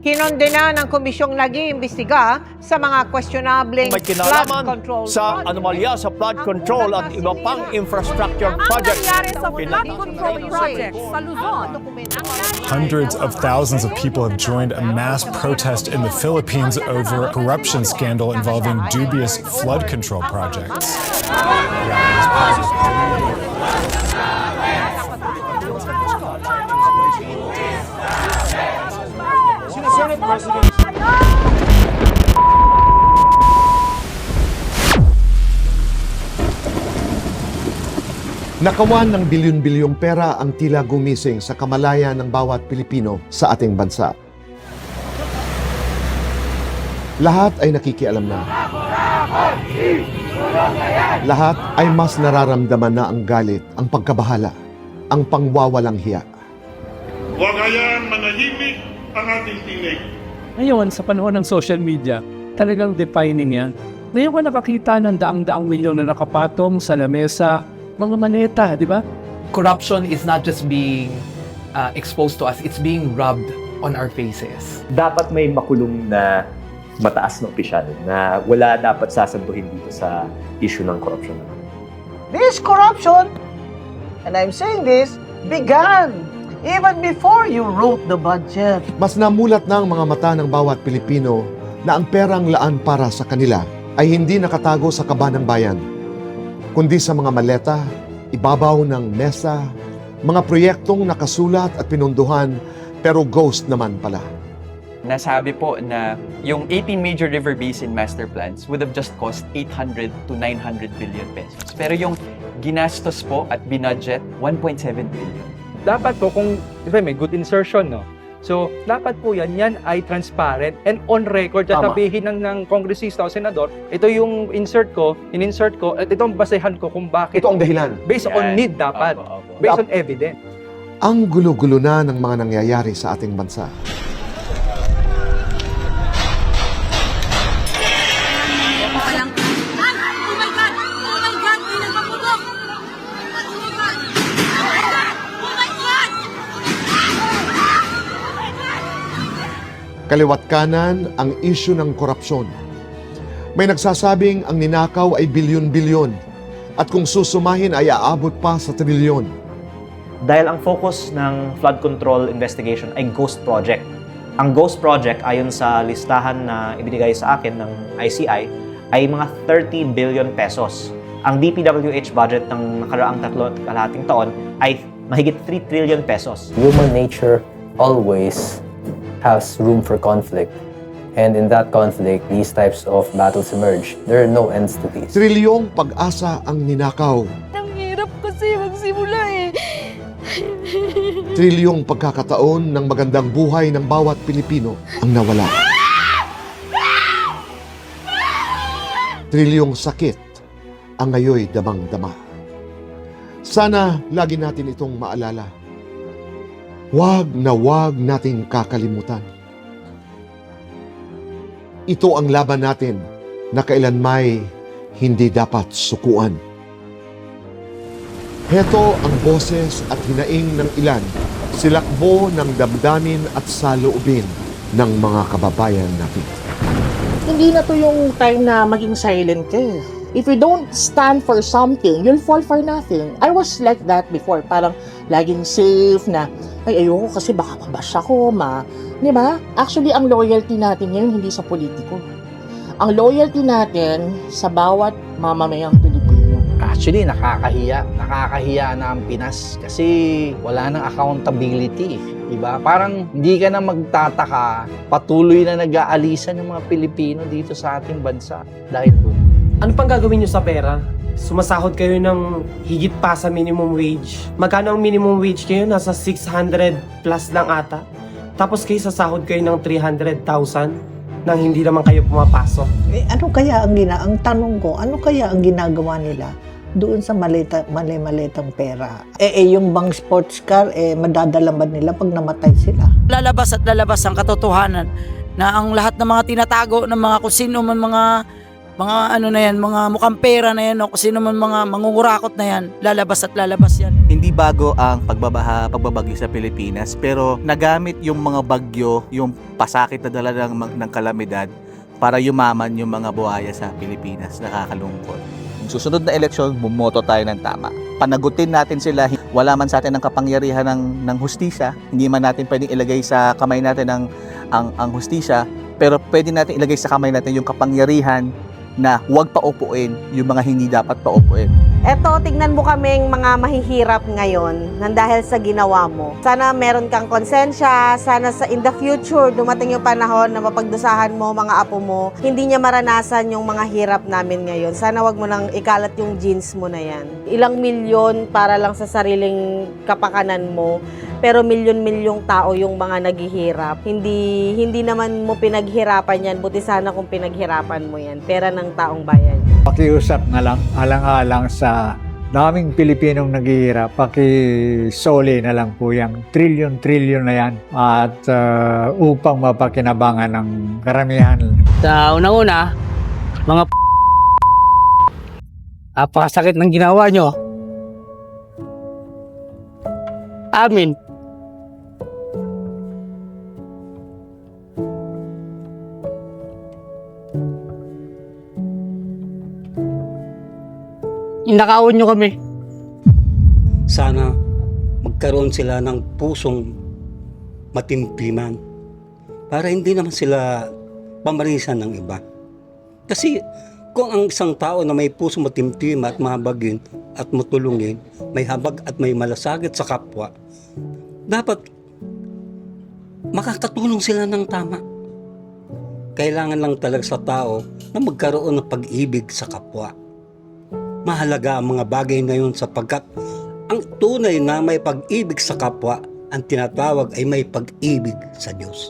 Kinondena ng komisyong nag-iimbestiga sa mga questionableng May flood kinalaman control sa project. anomalya sa flood control at iba pang infrastructure projects. Nangyari sa flood control project sa Luzon. Hundreds of thousands of people have joined a mass protest in the Philippines over a corruption scandal involving dubious flood control projects. Nakawan ng bilyon-bilyong pera ang tila gumising sa kamalayan ng bawat Pilipino sa ating bansa. Lahat ay nakikialam na. Lahat ay mas nararamdaman na ang galit, ang pagkabahala, ang pangwawalang hiya. Huwag hayaan manahimik ang ating tinig. Ngayon, sa panahon ng social media, talagang defining yan. Ngayon ka nakakita ng daang-daang milyon na nakapatong sa lamesa, mga maneta, di ba? Corruption is not just being exposed to us, it's being rubbed on our faces. Dapat may makulong na mataas na opisyal na wala dapat sasantuhin dito sa issue ng corruption. This corruption, and I'm saying this, began even before you wrote the budget. Mas namulat na ang mga mata ng bawat Pilipino na ang perang laan para sa kanila ay hindi nakatago sa kaba ng bayan, kundi sa mga maleta, ibabaw ng mesa, mga proyektong nakasulat at pinunduhan pero ghost naman pala. Nasabi po na yung 18 major river basin master plans would have just cost 800 to 900 billion pesos. Pero yung ginastos po at binudget, 1.7 billion. Dapat po kung may good insertion, no? So, dapat po yan ay transparent and on record. Sasabihin ng kongresista o senador, ito yung in-insert ko, at ito ang basehan ko kung bakit. Ito ang dahilan. Based on need dapat. Based on evidence. Ang gulo-gulo na ng mga nangyayari sa ating bansa. Kaliwat kanan ang isyu ng korupsyon. May nagsasabing ang ninakaw ay bilyon-bilyon at kung susumahin ay aabot pa sa trilyon. Dahil ang focus ng flood control investigation ay ghost project. Ang ghost project ayon sa listahan na ibinigay sa akin ng ICI ay mga 30 billion pesos. Ang DPWH budget ng nakaraang 3.5 taon ay mahigit 3 trillion pesos. Human nature always has room for conflict. And in that conflict, these types of battles emerge. There are no ends to these. Trilyong pag-asa ang ninakaw. Ang hirap kasi magsimula eh. Trilyong pagkakataon ng magandang buhay ng bawat Pilipino ang nawala. Trilyong sakit ang ngayoy damang-dama. Sana lagi natin itong maalala. Huwag na huwag nating kakalimutan. Ito ang laban natin na kailanmay hindi dapat sukuan. Heto ang boses at hinaing ng ilan, silakbo ng damdamin at saloobin ng mga kababayan natin. Hindi na to yung time na maging silent ka. If you don't stand for something, you'll fall for nothing. I was like that before. Parang laging safe na, ay ayoko kasi baka mabash ako, di ba? Actually, ang loyalty natin ngayon hindi sa politiko. Ang loyalty natin sa bawat mamamayang Pilipino. Actually, nakakahiya. Nakakahiya na ang Pinas kasi wala nang accountability. Diba? Parang hindi ka na magtataka, patuloy na nag-aalisan ng mga Pilipino dito sa ating bansa dahil doon. Ano pang gagawin nyo sa pera? Sumasahod kayo ng higit pa sa minimum wage. Magkano ang minimum wage kayo? Nasa 600 plus lang ata. Tapos kayo sasahod kayo ng 300,000 nang hindi naman kayo pumapasok. Ano kaya ang tanong ko, ano kaya ang ginagawa nila doon sa mali-malitang pera? Yung bang sports car, madadala ba nila pag namatay sila? Lalabas at lalabas ang katotohanan na ang lahat ng mga tinatago ng mga kung sino man mga mga ano na yan, mga mukhang pera na yan, o kung sino man mga mangungurakot na yan, lalabas at lalabas yan. Hindi bago ang pagbabagyo sa Pilipinas, pero nagamit yung mga bagyo, yung pasakit na dala ng kalamidad para yumaman yung mga buhaya sa Pilipinas. Nakakalungkot. Yung susunod na eleksyon, bumoto tayo ng tama. Panagutin natin sila. Wala man sa atin ang kapangyarihan ng hustisya. Hindi man natin pwedeng ilagay sa kamay natin ang hustisya, pero pwede natin ilagay sa kamay natin yung kapangyarihan na huwag paupuin yung mga hindi dapat paupuin. Eto, tignan mo kaming mga mahihirap ngayon nang dahil sa ginawa mo. Sana meron kang konsensya, sana in the future, dumating yung panahon na mapagdusahan mo, mga apo mo, hindi niya maranasan yung mga hirap namin ngayon. Sana wag mo nang ikalat yung genes mo na yan. Ilang milyon para lang sa sariling kapakanan mo, pero milyon-milyong tao yung mga naghihirap. Hindi naman mo pinaghirapan yan, buti sana kung pinaghirapan mo yan. Pera ng taong bayan. Pakiusap na lang, alang-alang sa daming Pilipinong naghihirap, pakisoli na lang po yung trilyon-trilyon na yan at upang mapakinabangan ng karamihan. Sa unang-una, mga apakasakit ng ginawa nyo. Amin. Inakawan nyo kami. Sana magkaroon sila ng pusong matimpiman para hindi naman sila pamarisan ng iba. Kasi kung ang isang tao na may pusong matimtim at mahabagin at matulungin, may habag at may malasakit sa kapwa, dapat makakatulong sila ng tama. Kailangan lang talaga sa tao na magkaroon ng pag-ibig sa kapwa. Mahalaga ang mga bagay na yun sapagkat ang tunay na may pag-ibig sa kapwa, ang tinatawag ay may pag-ibig sa Diyos.